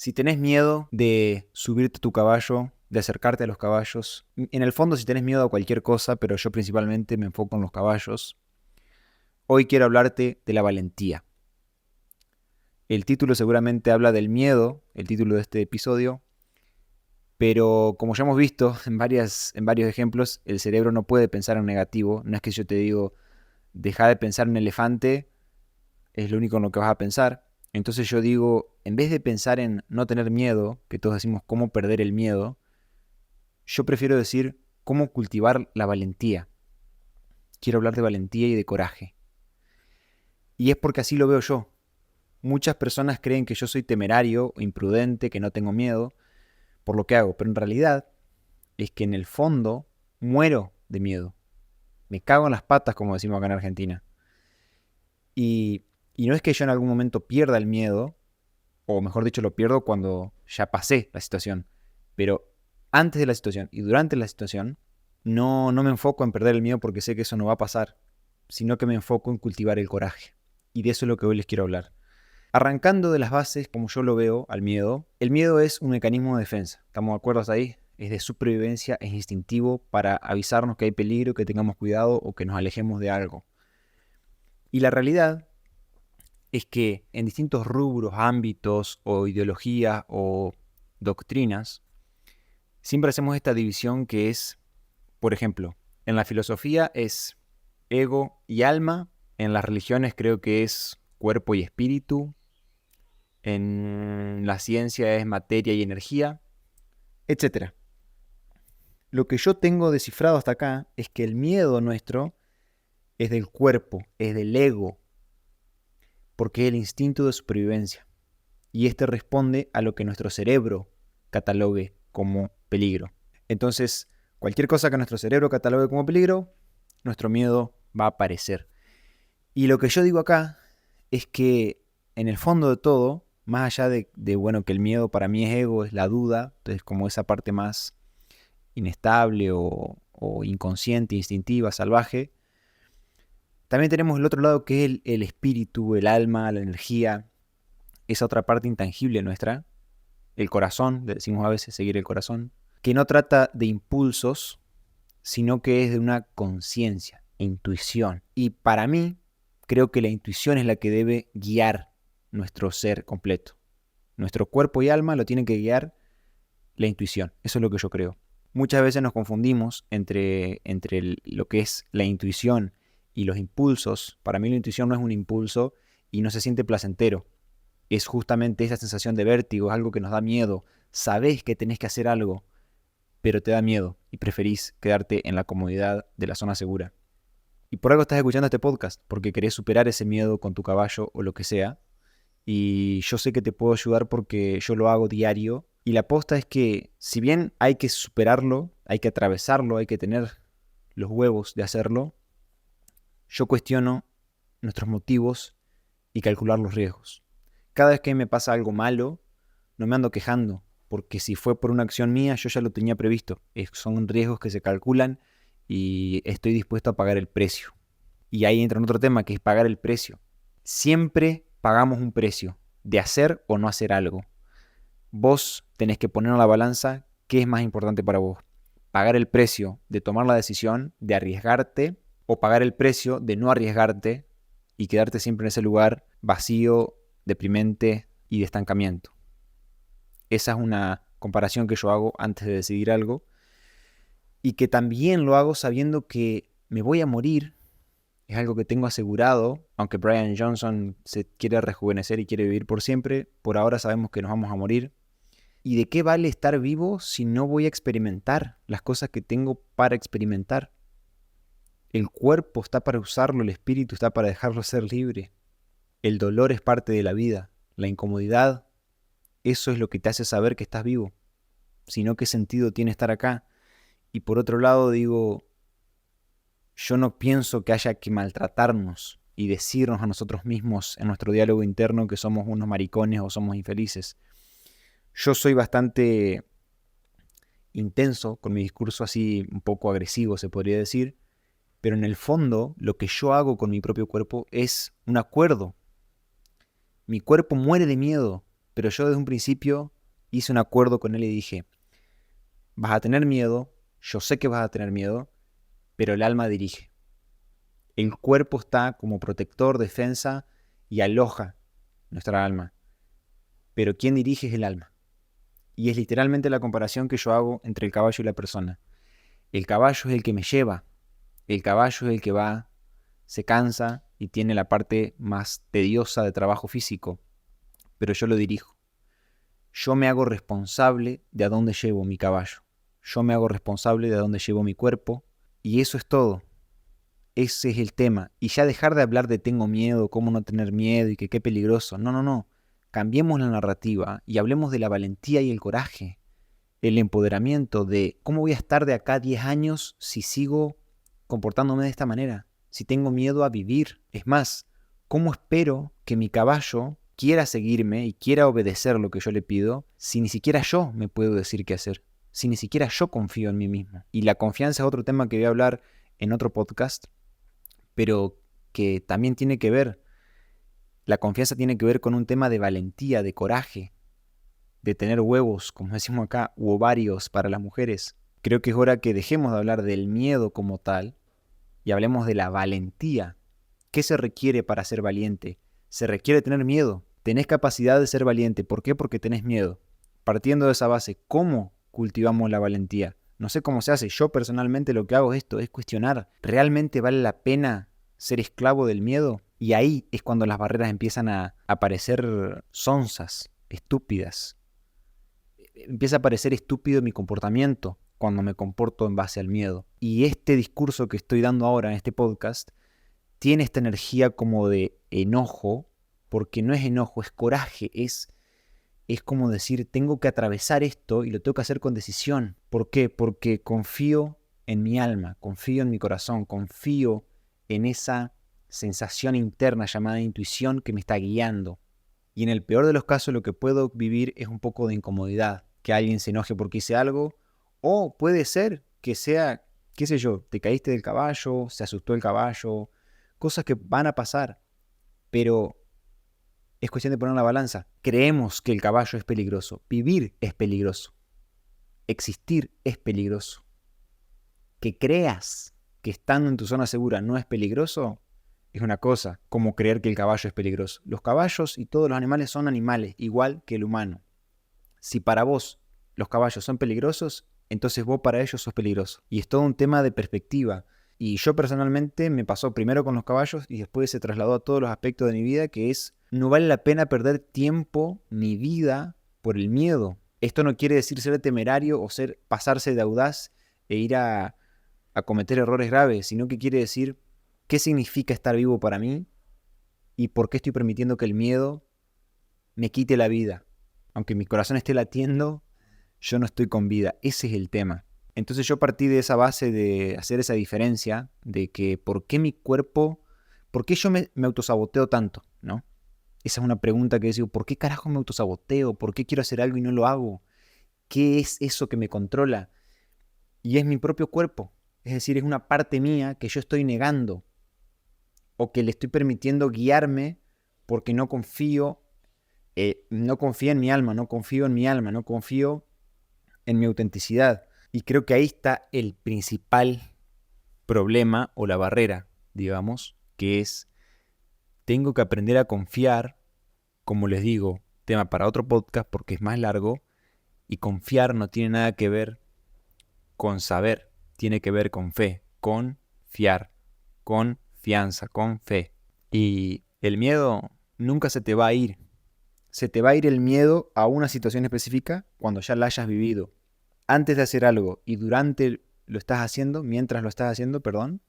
Si tenés miedo de subirte a tu caballo, de acercarte a los caballos, en el fondo si tenés miedo a cualquier cosa, pero yo principalmente me enfoco en los caballos, hoy quiero hablarte de la valentía. El título seguramente habla del miedo, el título de este episodio, pero como ya hemos visto en varios ejemplos, el cerebro no puede pensar en negativo. No es que yo te digo, deja de pensar en elefante, es lo único en lo que vas a pensar. Entonces yo digo, en vez de pensar en no tener miedo, que todos decimos cómo perder el miedo, yo prefiero decir cómo cultivar la valentía. Quiero hablar de valentía y de coraje. Y es porque así lo veo yo. Muchas personas creen que yo soy temerario o imprudente, que no tengo miedo por lo que hago, pero en realidad es que en el fondo muero de miedo. Me cago en las patas, como decimos acá en Argentina. Y, y no es que yo en algún momento pierda el miedo, o mejor dicho, lo pierdo cuando ya pasé la situación. Pero antes de la situación y durante la situación, no me enfoco en perder el miedo porque sé que eso no va a pasar, sino que me enfoco en cultivar el coraje. Y de eso es lo que hoy les quiero hablar. Arrancando de las bases, como yo lo veo al miedo, el miedo es un mecanismo de defensa. ¿Estamos de acuerdo hasta ahí? Es de supervivencia, es instintivo para avisarnos que hay peligro, que tengamos cuidado o que nos alejemos de algo. Y la realidad es que en distintos rubros, ámbitos o ideologías o doctrinas, siempre hacemos esta división que es, por ejemplo, en la filosofía es ego y alma, en las religiones creo que es cuerpo y espíritu, en la ciencia es materia y energía, etcétera. Lo que yo tengo descifrado hasta acá es que el miedo nuestro es del cuerpo, es del ego, porque es el instinto de supervivencia. Y este responde a lo que nuestro cerebro catalogue como peligro. Entonces, cualquier cosa que nuestro cerebro catalogue como peligro, nuestro miedo va a aparecer. Y lo que yo digo acá es que en el fondo de todo, más allá de bueno, que el miedo para mí es ego, es la duda, entonces como esa parte más inestable o inconsciente, instintiva, salvaje, también tenemos el otro lado que es el espíritu, el alma, la energía, esa otra parte intangible nuestra, el corazón, le decimos a veces seguir el corazón, que no trata de impulsos, sino que es de una conciencia, intuición. Y para mí, creo que la intuición es la que debe guiar nuestro ser completo. Nuestro cuerpo y alma lo tienen que guiar la intuición. Eso es lo que yo creo. Muchas veces nos confundimos entre lo que es la intuición y los impulsos. Para mí la intuición no es un impulso y no se siente placentero. Es justamente esa sensación de vértigo, es algo que nos da miedo. Sabés que tenés que hacer algo, pero te da miedo y preferís quedarte en la comodidad de la zona segura. Y por algo estás escuchando este podcast, porque querés superar ese miedo con tu caballo o lo que sea. Y yo sé que te puedo ayudar porque yo lo hago diario. Y la aposta es que si bien hay que superarlo, hay que atravesarlo, hay que tener los huevos de hacerlo, yo cuestiono nuestros motivos y calcular los riesgos. Cada vez que me pasa algo malo, no me ando quejando, porque si fue por una acción mía, yo ya lo tenía previsto. Son riesgos que se calculan y estoy dispuesto a pagar el precio. Y ahí entra en otro tema, que es pagar el precio. Siempre pagamos un precio de hacer o no hacer algo. Vos tenés que poner en la balanza qué es más importante para vos. Pagar el precio de tomar la decisión, de arriesgarte, o pagar el precio de no arriesgarte y quedarte siempre en ese lugar vacío, deprimente y de estancamiento. Esa es una comparación que yo hago antes de decidir algo y que también lo hago sabiendo que me voy a morir. Es algo que tengo asegurado, aunque Brian Johnson se quiere rejuvenecer y quiere vivir por siempre, por ahora sabemos que nos vamos a morir. ¿Y de qué vale estar vivo si no voy a experimentar las cosas que tengo para experimentar? El cuerpo está para usarlo, el espíritu está para dejarlo ser libre. El dolor es parte de la vida, la incomodidad, eso es lo que te hace saber que estás vivo. Si no, ¿qué sentido tiene estar acá? Y por otro lado digo, yo no pienso que haya que maltratarnos y decirnos a nosotros mismos en nuestro diálogo interno que somos unos maricones o somos infelices. Yo soy bastante intenso con mi discurso así un poco agresivo, se podría decir, pero en el fondo lo que yo hago con mi propio cuerpo es un acuerdo. Mi cuerpo muere de miedo, pero yo desde un principio hice un acuerdo con él y dije, vas a tener miedo, yo sé que vas a tener miedo, pero el alma dirige. El cuerpo está como protector, defensa y aloja nuestra alma, pero quien dirige es el alma. Y es literalmente la comparación que yo hago entre el caballo y la persona. El caballo es el que me lleva, el caballo es el que va, se cansa y tiene la parte más tediosa de trabajo físico, pero yo lo dirijo. Yo me hago responsable de a dónde llevo mi caballo. Yo me hago responsable de a dónde llevo mi cuerpo. Y eso es todo. Ese es el tema. Y ya dejar de hablar de tengo miedo, cómo no tener miedo y que qué peligroso. No, no, no. Cambiemos la narrativa y hablemos de la valentía y el coraje. El empoderamiento de cómo voy a estar de acá a 10 años si sigo comportándome de esta manera. Si tengo miedo a vivir. Es más, ¿cómo espero que mi caballo quiera seguirme y quiera obedecer lo que yo le pido si ni siquiera yo me puedo decir qué hacer? Si ni siquiera yo confío en mí mismo. Y la confianza es otro tema que voy a hablar en otro podcast, pero que también tiene que ver, la confianza tiene que ver con un tema de valentía, de coraje, de tener huevos, como decimos acá, u ovarios para las mujeres. Creo que es hora que dejemos de hablar del miedo como tal y hablemos de la valentía. ¿Qué se requiere para ser valiente? Se requiere tener miedo. Tenés capacidad de ser valiente. ¿Por qué? Porque tenés miedo. Partiendo de esa base, ¿cómo cultivamos la valentía? No sé cómo se hace. Yo personalmente lo que hago es esto, es cuestionar. ¿Realmente vale la pena ser esclavo del miedo? Y ahí es cuando las barreras empiezan a parecer sonzas, estúpidas. Empieza a parecer estúpido mi comportamiento cuando me comporto en base al miedo. Y este discurso que estoy dando ahora en este podcast tiene esta energía como de enojo, porque no es enojo, es coraje, es como decir, tengo que atravesar esto y lo tengo que hacer con decisión. ¿Por qué? Porque confío en mi alma, confío en mi corazón, confío en esa sensación interna llamada intuición que me está guiando. Y en el peor de los casos lo que puedo vivir es un poco de incomodidad, que alguien se enoje porque hice algo, o puede ser que sea, qué sé yo, te caíste del caballo, se asustó el caballo, cosas que van a pasar, pero es cuestión de poner la balanza. Creemos que el caballo es peligroso, vivir es peligroso, existir es peligroso. Que creas que estando en tu zona segura no es peligroso, es una cosa, como creer que el caballo es peligroso. Los caballos y todos los animales son animales, igual que el humano. Si para vos los caballos son peligrosos, entonces vos para ellos sos peligroso. Y es todo un tema de perspectiva. Y yo personalmente me pasó primero con los caballos y después se trasladó a todos los aspectos de mi vida, que es, no vale la pena perder tiempo ni vida por el miedo. Esto no quiere decir ser temerario o pasarse de audaz e ir a cometer errores graves, sino que quiere decir qué significa estar vivo para mí y por qué estoy permitiendo que el miedo me quite la vida. Aunque mi corazón esté latiendo, yo no estoy con vida. Ese es el tema. Entonces yo partí de esa base de hacer esa diferencia de que por qué mi cuerpo, por qué yo me autosaboteo tanto, ¿no? Esa es una pregunta que digo, ¿por qué carajo me autosaboteo? ¿Por qué quiero hacer algo y no lo hago? ¿Qué es eso que me controla? Y es mi propio cuerpo. Es decir, es una parte mía que yo estoy negando o que le estoy permitiendo guiarme porque no confío en mi alma, no confío en mi alma, no confío en mi autenticidad. Y creo que ahí está el principal problema o la barrera, digamos, que es, tengo que aprender a confiar, como les digo, tema para otro podcast porque es más largo, y confiar no tiene nada que ver con saber, tiene que ver con fe, con fiar, con fianza, con fe. Y el miedo nunca se te va a ir. Se te va a ir el miedo a una situación específica cuando ya la hayas vivido. Antes de hacer algo y durante lo estás haciendo, mientras lo estás haciendo, perdón,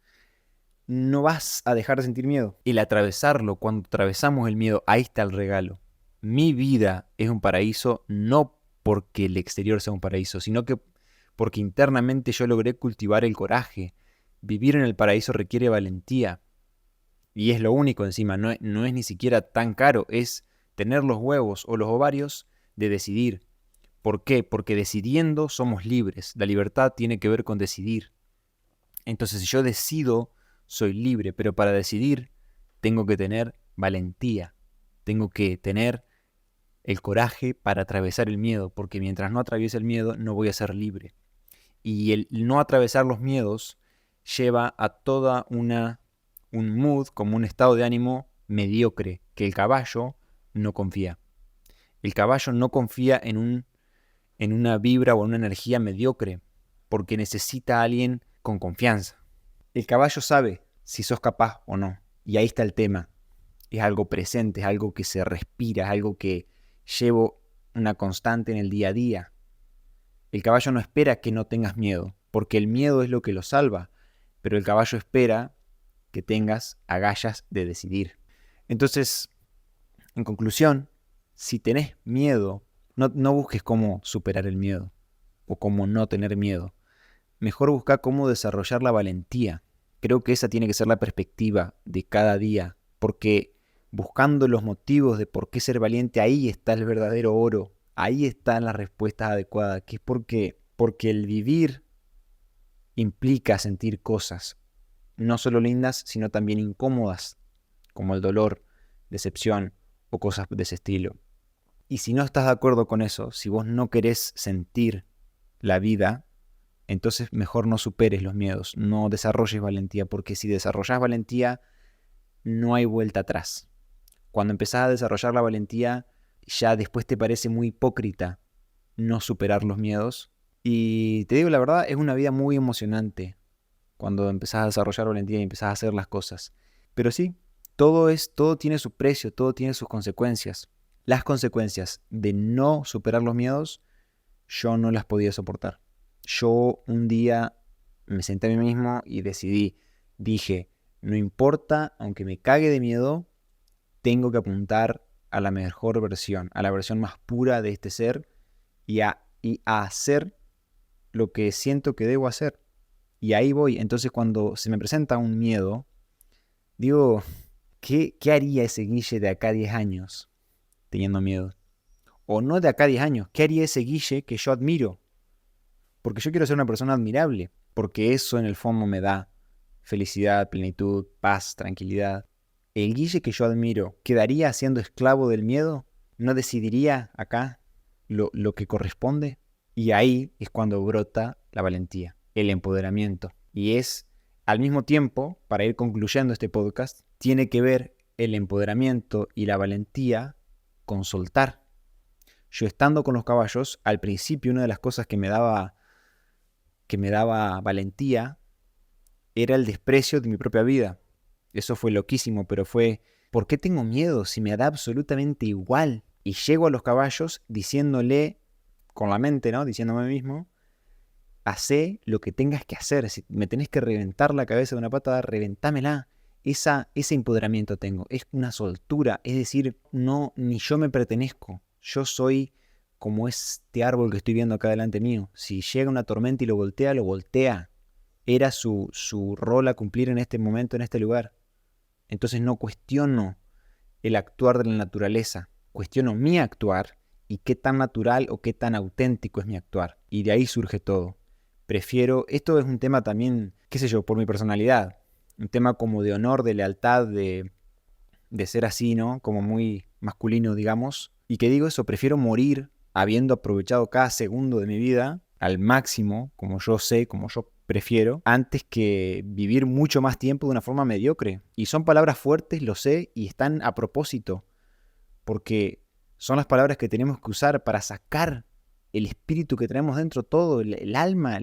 no vas a dejar de sentir miedo. El atravesarlo, cuando atravesamos el miedo, ahí está el regalo. Mi vida es un paraíso no porque el exterior sea un paraíso, sino que porque internamente yo logré cultivar el coraje. Vivir en el paraíso requiere valentía. Y es lo único encima, no es ni siquiera tan caro, es tener los huevos o los ovarios de decidir. ¿Por qué? Porque decidiendo somos libres. La libertad tiene que ver con decidir. Entonces, si yo decido, soy libre, pero para decidir tengo que tener valentía. Tengo que tener el coraje para atravesar el miedo, porque mientras no atraviese el miedo no voy a ser libre. Y el no atravesar los miedos lleva a toda un mood, como un estado de ánimo mediocre, que el caballo no confía. El caballo no confía en una vibra o en una energía mediocre, porque necesita a alguien con confianza. El caballo sabe si sos capaz o no, y ahí está el tema. Es algo presente, es algo que se respira, es algo que llevo una constante en el día a día. El caballo no espera que no tengas miedo, porque el miedo es lo que lo salva, pero el caballo espera que tengas agallas de decidir. Entonces, en conclusión, si tenés miedo, no busques cómo superar el miedo o cómo no tener miedo. Mejor busca cómo desarrollar la valentía. Creo que esa tiene que ser la perspectiva de cada día, porque buscando los motivos de por qué ser valiente, ahí está el verdadero oro, ahí están las respuestas adecuadas, que es porque el vivir implica sentir cosas, no solo lindas, sino también incómodas, como el dolor, decepción o cosas de ese estilo. Y si no estás de acuerdo con eso, si vos no querés sentir la vida, entonces mejor no superes los miedos, no desarrolles valentía, porque si desarrollas valentía, no hay vuelta atrás. Cuando empezás a desarrollar la valentía, ya después te parece muy hipócrita no superar los miedos. Y te digo la verdad, es una vida muy emocionante cuando empezás a desarrollar valentía y empezás a hacer las cosas. Pero sí, todo tiene su precio, todo tiene sus consecuencias. Las consecuencias de no superar los miedos, yo no las podía soportar. Yo un día me senté a mí mismo y dije, no importa, aunque me cague de miedo, tengo que apuntar a la mejor versión, a la versión más pura de este ser y a hacer lo que siento que debo hacer. Y ahí voy. Entonces cuando se me presenta un miedo, digo, ¿qué haría ese Guille de acá a 10 años teniendo miedo? O no de acá a 10 años, ¿qué haría ese Guille que yo admiro? Porque yo quiero ser una persona admirable, porque eso en el fondo me da felicidad, plenitud, paz, tranquilidad. El Guille que yo admiro, ¿quedaría siendo esclavo del miedo? ¿No decidiría acá lo que corresponde? Y ahí es cuando brota la valentía, el empoderamiento. Y es, al mismo tiempo, para ir concluyendo este podcast, tiene que ver el empoderamiento y la valentía con soltar. Yo estando con los caballos, al principio una de las cosas que me daba valentía era el desprecio de mi propia vida. Eso fue loquísimo, pero fue, ¿por qué tengo miedo si me da absolutamente igual? Y llego a los caballos diciéndole, con la mente, ¿no? Diciéndome a mí mismo, hacé lo que tengas que hacer. Si me tenés que reventar la cabeza de una patada, reventámela. Ese empoderamiento tengo. Es una soltura. Es decir, no, ni yo me pertenezco. Yo soy como este árbol que estoy viendo acá delante mío. Si llega una tormenta y lo voltea. Era su rol a cumplir en este momento, en este lugar. Entonces no cuestiono el actuar de la naturaleza. Cuestiono mi actuar y qué tan natural o qué tan auténtico es mi actuar. Y de ahí surge todo. Esto es un tema también, qué sé yo, por mi personalidad. Un tema como de honor, de lealtad, de ser así, ¿no? Como muy masculino, digamos. Y que digo eso, prefiero morir habiendo aprovechado cada segundo de mi vida al máximo, como yo sé, como yo prefiero, antes que vivir mucho más tiempo de una forma mediocre. Y son palabras fuertes, lo sé, y están a propósito, porque son las palabras que tenemos que usar para sacar el espíritu que tenemos dentro, todo, el alma,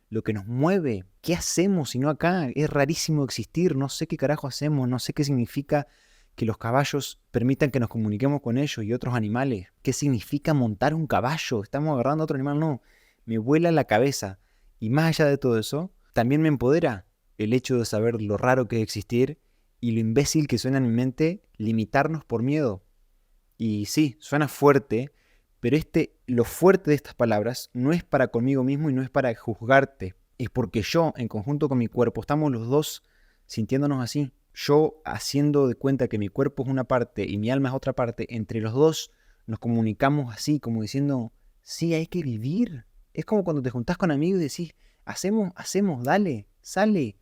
lo que nos mueve. ¿Qué hacemos si no acá? Es rarísimo existir, no sé qué carajo hacemos, no sé qué significa que los caballos permitan que nos comuniquemos con ellos y otros animales. ¿Qué significa montar un caballo? ¿Estamos agarrando a otro animal? No, me vuela la cabeza. Y más allá de todo eso, también me empodera el hecho de saber lo raro que es existir y lo imbécil que suena en mi mente limitarnos por miedo. Y sí, suena fuerte, pero lo fuerte de estas palabras no es para conmigo mismo y no es para juzgarte. Es porque yo, en conjunto con mi cuerpo, estamos los dos sintiéndonos así. Yo haciendo de cuenta que mi cuerpo es una parte y mi alma es otra parte, entre los dos nos comunicamos así, como diciendo, sí, hay que vivir. Es como cuando te juntás con amigos y decís, hacemos, dale, sale.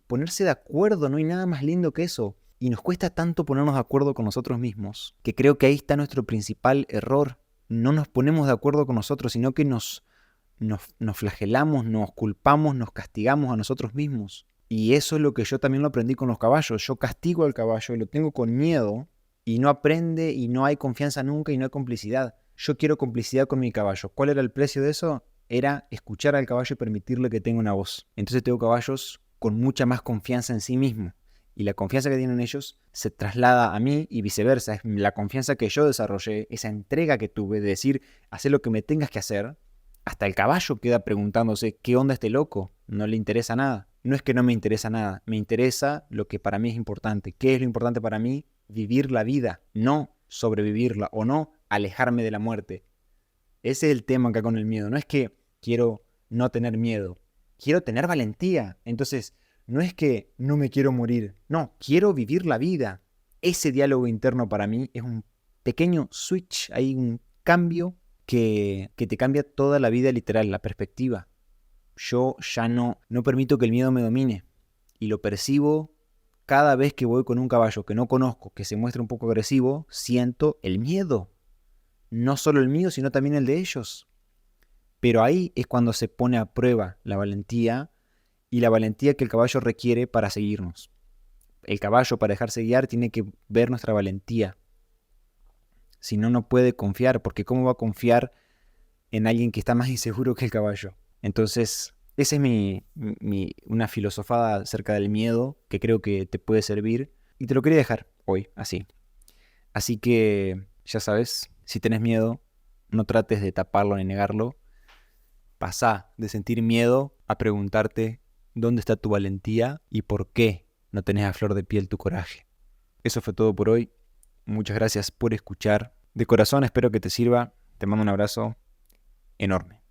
Ponerse de acuerdo, no hay nada más lindo que eso. Y nos cuesta tanto ponernos de acuerdo con nosotros mismos, que creo que ahí está nuestro principal error. No nos ponemos de acuerdo con nosotros, sino que nos flagelamos, nos culpamos, nos castigamos a nosotros mismos. Y eso es lo que yo también lo aprendí con los caballos. Yo castigo al caballo y lo tengo con miedo y no aprende y no hay confianza nunca y no hay complicidad. Yo quiero complicidad con mi caballo. ¿Cuál era el precio de eso? Era escuchar al caballo y permitirle que tenga una voz. Entonces tengo caballos con mucha más confianza en sí mismo. Y la confianza que tienen ellos se traslada a mí y viceversa. Es la confianza que yo desarrollé, esa entrega que tuve de decir, haz lo que me tengas que hacer. Hasta el caballo queda preguntándose, ¿qué onda este loco? No le interesa nada. No es que no me interesa nada, me interesa lo que para mí es importante. ¿Qué es lo importante para mí? Vivir la vida, no sobrevivirla o no alejarme de la muerte. Ese es el tema acá con el miedo. No es que quiero no tener miedo, quiero tener valentía. Entonces, no es que no me quiero morir, no, quiero vivir la vida. Ese diálogo interno para mí es un pequeño switch, hay un cambio que te cambia toda la vida literal, la perspectiva. Yo ya no permito que el miedo me domine y lo percibo cada vez que voy con un caballo que no conozco, que se muestra un poco agresivo, siento el miedo. No solo el mío, sino también el de ellos. Pero ahí es cuando se pone a prueba la valentía y la valentía que el caballo requiere para seguirnos. El caballo, para dejarse guiar, tiene que ver nuestra valentía. Si no, no puede confiar, porque ¿cómo va a confiar en alguien que está más inseguro que el caballo? Entonces, esa es una filosofada acerca del miedo que creo que te puede servir y te lo quería dejar hoy, así. Así que, ya sabes, si tenés miedo, no trates de taparlo ni negarlo. Pasá de sentir miedo a preguntarte dónde está tu valentía y por qué no tenés a flor de piel tu coraje. Eso fue todo por hoy. Muchas gracias por escuchar. De corazón espero que te sirva. Te mando un abrazo enorme.